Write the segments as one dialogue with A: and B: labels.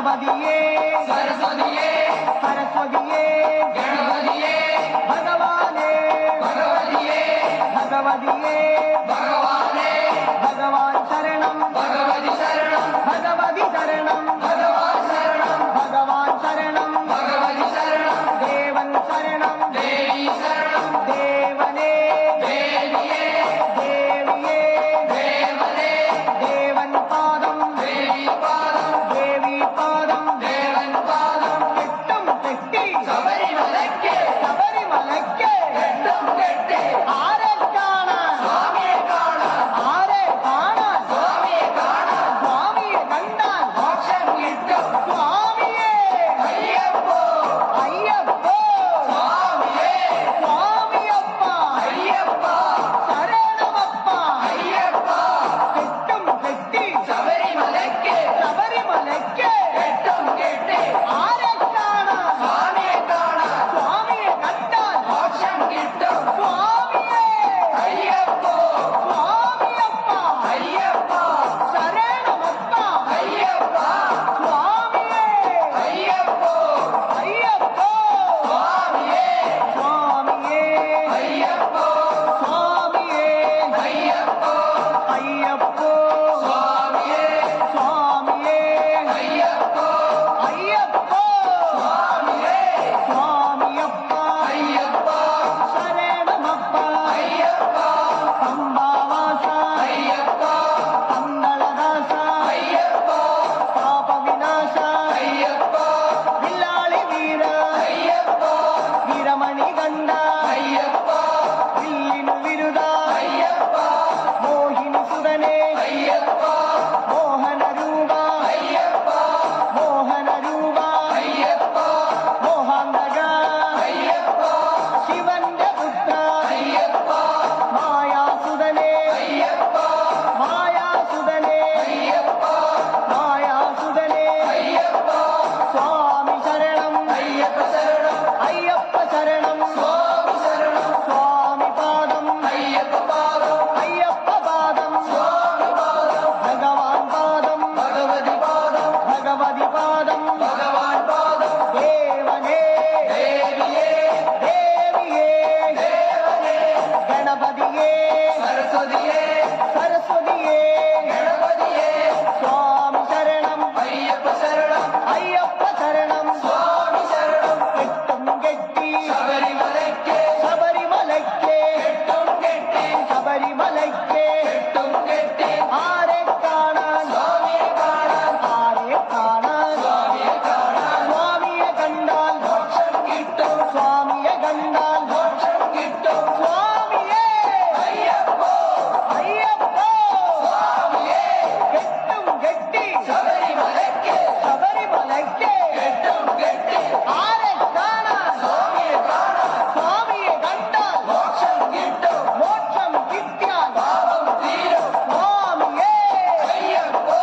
A: ಗಣಪತಿಯೇ
B: ಸರಸ್ವತಿಯೇ
A: ಸರಸ್ವತಿಯೇ
B: ಗಣಪತಿಯೇ
A: ಭಗವಾನೇ
B: ಭಗವತಿಯೇ
A: ಭಗವತಿಯೇ
B: ಭಗವಾನೇ
A: ಭಗವಾನ್ ಶರಣಂ
B: ಭಗವತಿ ಶರಣಂ
A: ಭಗವತಿ ಶರಣಂ
B: ಭಗವಾನ್ ಶರಣಂ
A: ಭಗವಾನ್ ಶರಣಂ
B: ಭಗವತಿ ಶರಣಂ
A: ದೇವನ್ ಶರಣಂ
B: ದೇವಿ ಶರಣಂ
A: ದೇವನೇ
B: ದೇವಿಯೇ
A: ದೇವಿಯೇ
B: ದೇವನೇ
A: ದೇವನ್ ಪಾದಂ
B: ದೇವಿ ಪಾದಂ
A: ದೇವಿ ಪಾದಂ
B: ದೇವನ್ ಪಾದಂ
A: ಕೆಟ್ಟಂ ಕೆಟ್ಟಿ
B: ശബരിമലയ്ക്ക്
A: ശബരിമലയ്ക്ക്
B: കെട്ടും കെട്ടി
A: ആരെ കാണാൻ
B: സ്വാമിയെ കാണാൻ
A: ആരെ കാണാൻ
B: സ്വാമിയെ കാണാൻ
A: സ്വാമിയെ കണ്ടാൽ
B: മോക്ഷം കിട്ടും
A: സ്വാമിയേ
B: അയ്യപ്പോ
A: അയ്യപ്പോ
B: സ്വാമിയേ
A: സ്വാമിയപ്പ
B: അയ്യപ്പ
A: ശരണമപ്പ
B: അയ്യപ്പ
A: കെട്ടും കെട്ടി
B: ശബരിമലയ്ക്ക്
A: ശബരിമലയ്ക്ക്
B: കെട്ടും കെട്ടി
A: ആരെ കാണാൻ
B: സ്വാമിയെ കാണാൻ
A: സ്വാമിയെ കണ്ടാൽ
B: മോക്ഷം കിട്ടും
A: സ്വാമിയേ
B: അയ്യപ്പോ
A: സ്വാമിയപ്പ
B: അയ്യപ്പ
A: ശരണമപ്പ
B: അയ്യപ്പ
A: സ്വാമിയേ
B: അയ്യപ്പോ
A: അയ്യപ്പോ
B: സ്വാമിയേ
A: സ്വാമിയേ
B: അയ്യപ്പോ
A: സ്വാമിയേ
B: അയ്യപ്പോ
A: അയ്യപ്പോ
B: സ്വാമിയേ
A: സ്വാമിയേ
B: അയ്യപ്പോ
A: അയ്യപ്പോ
B: സ്വാമിയേ
A: സ്വാമിയപ്പ
B: അയ്യപ്പ
A: ശരണമപ്പ
B: അയ്യപ്പ
A: പമ്പാവാസ
B: അയ്യപ്പ
A: പന്തളദാസ
B: അയ്യപ്പ
A: പാപവിനാശ
B: അയ്യപ്പ
A: വില്ലാളി വീര
B: അയ്യപ്പ
A: വീരമണി കണ്ട
B: അയ്യപ്പ
A: വില്ലിനു വിരുദ
B: അയ്യപ്പ
A: മോഹിനി സുതനെ
B: അയ്യപ്പ
A: മോഹന രൂപ
B: അയ്യപ്പ
A: മോഹന രൂപ
B: അയ്യപ്പ
A: മോഹാന്തക
B: അയ്യപ്പ
A: ശിവന്റെ പുത്ര
B: അയ്യപ്പ
A: മായാസുതനെ
B: അയ്യപ്പ
A: മായാസുതനെ
B: അയ്യപ്പ
A: മായാസുതനെ
B: അയ്യപ്പ
A: സ്വാമി ശരണം
B: അയ്യപ്പ ശരണം
A: അയ്യപ്പ ശരണം
B: സ്വാമി ശരണം
A: സ്വാമി പാദം
B: അയ്യപ്പ പാദം
A: അയ്യപ്പ പാദം
B: സ്വാമി പാദം
A: ഭഗവാൻ പാദം
B: ഭഗവതി പാദം
A: ഭഗവതി പാദം
B: ഭഗവാൻ പാദം
A: ദേവനേ
B: ദേവിയേ
A: ദേവിയേ
B: ദേവനേ
A: ഗണപതിയേ
B: സരസ്വതിയേ
A: സരസ്വതിയേ
B: ഗണപതിയേ
A: സ്വാമി ശരണം
B: അയ്യപ്പ ശരണം
A: അയ്യപ്പ ശരണം
B: സ്വാമി ശരണം
A: കെട്ടും കെട്ടി
B: ശബരിമലയ്ക്ക്
A: ശബരിമലയ്ക്ക്
B: കെട്ടും കെട്ടി
A: ശബരിമലയ്ക്ക്
B: കെട്ടും കെട്ടി
A: ആരെ കാണാൻ
B: സ്വാമിയെ കാണാൻ
A: ആരെ കാണാൻ
B: സ്വാമിയെ കാണാൻ
A: സ്വാമിയെ കണ്ടാൽ
B: മോക്ഷം കിട്ടും
A: സ്വാമിയെ കണ്ടാൽ
B: മോക്ഷം കിട്ടും
A: സ്വാമിയേ
B: അയ്യപ്പോ
A: അയ്യപ്പോ
B: സ്വാമിയേ
A: കെട്ടും കെട്ടി
B: ശബരിമലയ്ക്ക്
A: ശബരിമലയ്ക്ക്
B: കെട്ടും കെട്ടി
A: ആരെ കാണാൻ
B: സ്വാമിയെ കാണാൻ
A: സ്വാമിയെ കണ്ടാൽ
B: മോക്ഷം കിട്ടും
A: മോക്ഷം കിട്ടിയാൽ
B: പാപം തീരും
A: സ്വാമിയേ
B: അയ്യപ്പോ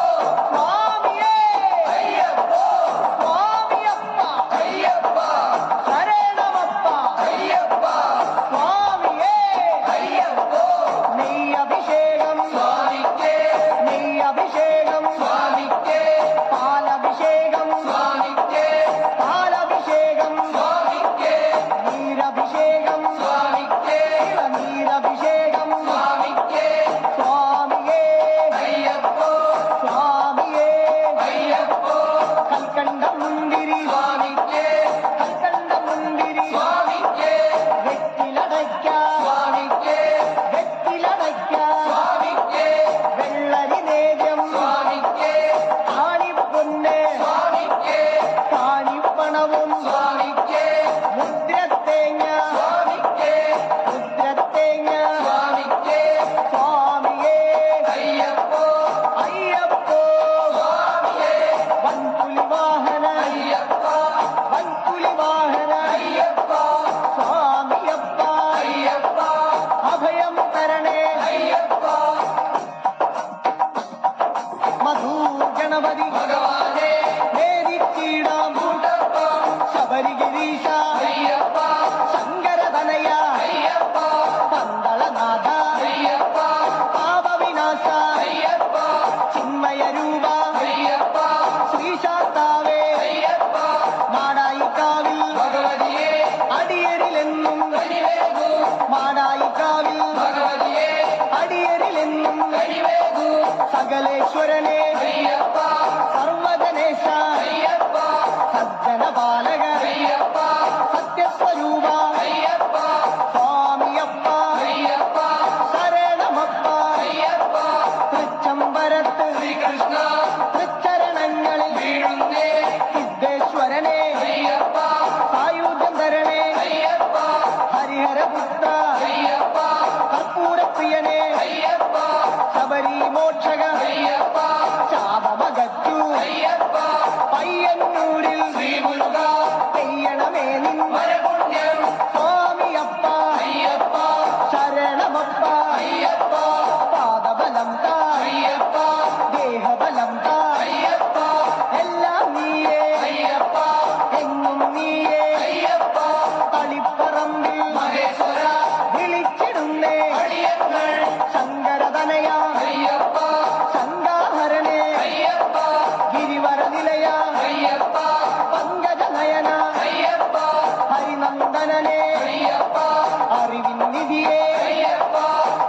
A: സ്വാമിയേ
B: അയ്യപ്പോ
A: സ്വാമിയപ്പ
B: അയ്യപ്പ
A: ശരണമപ്പ
B: അയ്യപ്പ
A: സ്വാമിയേ
B: അയ്യപ്പോ
A: നെയ്യഭിഷേകം
B: സ്വാമിക്ക്
A: നെയ്യഭിഷേകം
B: സ്വാമിക്ക്
A: പാലഭിഷേകം
B: സ്വാമിക്ക്
A: പാലഭിഷേകം
B: സ്വാമിക്ക്
A: നീരഭിഷേകം
B: സ്വാമിക്ക്
A: നീരഭിഷേകം
B: സ്വാമിക്ക്
A: സ്വാമിയേ
B: അയ്യപ്പോ
A: സ്വാമിയേ
B: അയ്യപ്പോ
A: കൽക്കണ്ട മുന്തിരി
B: സ്വാമിക്ക്
A: കൽക്കണ്ട മുന്തിരി
B: സ്വാമിക്ക്
A: വെറ്റിലടയ്ക്ക
B: സ്വാമിക്ക്
A: വെറ്റിലടയ്ക്ക
B: സ്വാമിക്ക്
A: വെള്ളരി നേദ്യം
B: സ്വാമിക്ക്
A: കാണിപ്പൊന്ന്
B: സ്വാമിക്ക്
A: കാണിപ്പണവും
B: സ്വാമിക്ക്
A: മുദ്രത്തേങ്ങ
B: സ്വാമിക്ക്
A: മുദ്രത്തേങ്ങ
B: സ്വാമിക്ക്
A: സ്വാമിയേ
B: അയ്യപ്പോ
A: അയ്യപ്പോ
B: സ്വാമിയേ
A: വൻപുലി വാഹന
B: അയ്യപ്പ
A: വൻപുലി വാഹന
B: അയ്യപ്പ
A: സ്വാമിയപ്പ
B: അയ്യപ്പ
A: അഭയം തരണേ
B: അയ്യപ്പ
A: മധു ഗണപതി
B: ഭഗവാനേ
A: നേരിട്ടീ സകലേശ്വരനെ
B: അയ്യപ്പ
A: സർവജനേശ
B: അയ്യപ്പ
A: സജ്ജന ബാലക
B: അയ്യപ്പ
A: സത്യസ്വരൂപ
B: അയ്യപ്പ
A: സ്വാമിയപ്പ
B: അയ്യപ്പ
A: ശരണമപ്പ
B: അയ്യപ്പ
A: തൃച്ചംബരത്ത്
B: ശ്രീകൃഷ്ണ
A: തൃച്ചരണങ്ങളിൽ
B: വീഴുന്നേ
A: സിദ്ധേശ്വരനെ
B: അയ്യപ്പ
A: സായുധം തരണേ
B: അയ്യപ്പ
A: ഹരിഹരപുത്ര
B: അയ്യപ്പ
A: കർപ്പൂരപ്രിയനെ
B: അയ്യപ്പ
A: ശബരി മോക്ഷക
B: അയ്യപ്പ
A: ശാപമകറ്റു
B: അയ്യപ്പ
A: പയ്യന്നൂരിൽ
B: ശ്രീമുരുക
A: ചെയ്യണമേ നിൻ
B: വരപുണ്യം
A: സ്വാമിയപ്പ
B: അയ്യപ്പ
A: ശരണമപ്പ
B: അയ്യപ്പ
A: പാദബലം താ
B: അയ്യപ്പ
A: ദേഹബലം താ
B: അയ്യപ്പ
A: എല്ലാം നീയേ
B: അയ്യപ്പ
A: എങ്ങും നീയേ
B: അയ്യപ്പ
A: തളിപ്പറമ്പിൽ
B: മഹേശ്വര
A: വിളിച്ചിടുന്നേ
B: അടിയങ്ങൾ
A: ശങ്കരതനയ
B: അയ്യപ്പ
A: ശങ്കാഹരനെ
B: അയ്യപ്പ
A: ഗിരിവര നിലയ
B: അയ്യപ്പ
A: പങ്കജനയന
B: അയ്യപ്പ
A: ഹരിനന്ദനനെ
B: അയ്യപ്പ
A: അറിവിൻ നിധിയെ
B: അയ്യപ്പ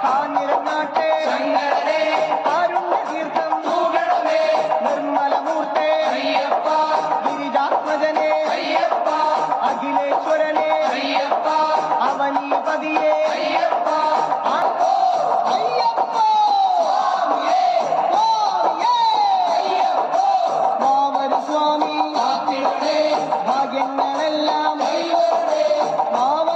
A: കാഞ്ഞിരങ്ങാട്ടെ
B: ശങ്കരനെ
A: കാരുണ്യതീർത്ഥം
B: തൂകണമേ
A: നിർമ്മലമൂർത്തെ
B: അയ്യപ്പ
A: ഗിരിജാത്മജനെ
B: അയ്യപ്പ
A: അഖിലേശ്വരനെ
B: അയ്യപ്പ
A: അവനീപതിയെ
B: അയ്യപ്പ
A: അയ്യപ്പ
B: സ്വാമിയേ
A: സ്വാമിയേ
B: അയ്യപ്പ
A: മാമരി സ്വാമി
B: കാത്തിടണേ
A: ഭാഗ്യങ്ങളെല്ലാം
B: കൈവരണേ
A: മാമ